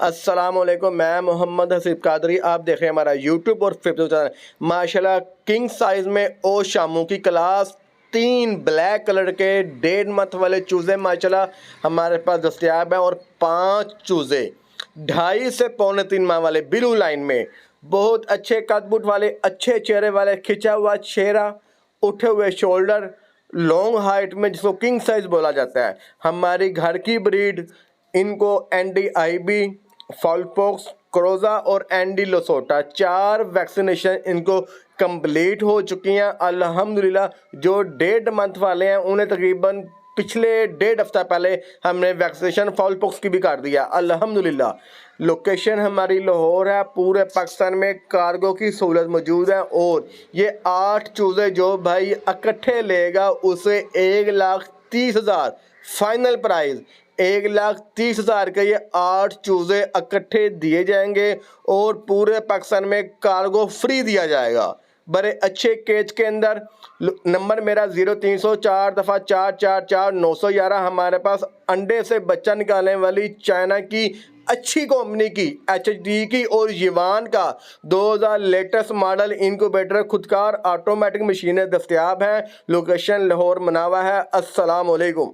السلام علیکم، میں محمد حسیب قادری، آپ دیکھ رہے ہیں ہمارا یوٹیوب اور فیس بک چینل۔ ماشاءاللہ کنگ سائز میں او شامو کی کلاس 3 بلیک کلر کے 1.5 منتھ والے چوزے ماشاءاللہ ہمارے پاس دستیاب ہیں، اور 5 چوزے 2.5 سے 2.25 ماہ والے بلو لائن میں، بہت اچھے قد بٹ والے، اچھے چہرے والے، کھچا ہوا چہرہ، اٹھے ہوئے شولڈر، لانگ ہائٹ میں، جس کو کنگ سائز بولا جاتا ہے۔ ہماری گھر کی بریڈ، ان کو NDIB، فاؤل پوکس، کروزا اور اینڈی لوسوٹا 4 ویکسینیشن ان کو کمپلیٹ ہو چکی ہیں الحمدللہ۔ جو 1.5 منتھ والے ہیں انہیں تقریباً پچھلے 1.5 ہفتہ پہلے ہم نے ویکسینیشن فاؤل پوکس کی بھی کر دیا الحمدللہ۔ لوکیشن ہماری لاہور ہے، پورے پاکستان میں کارگو کی سہولت موجود ہے، اور یہ 8 چوزے جو بھائی اکٹھے لے گا اسے 1,30,000 فائنل پرائز، 1,30,000 کے یہ 8 چوزے اکٹھے دیے جائیں گے، اور پورے پاکستان میں کارگو فری دیا جائے گا بڑے اچھے کیج کے اندر۔ نمبر میرا 0300 4 4 4 911۔ ہمارے پاس انڈے سے بچہ نکالنے والی چائنا کی اچھی کمپنی کی HD کی اور یوان کا 2000 لیٹسٹ ماڈل انکوبیٹر خودکار آٹومیٹک مشینیں دستیاب ہیں۔ لوکیشن لاہور مناوا ہے۔ السلام علیکم۔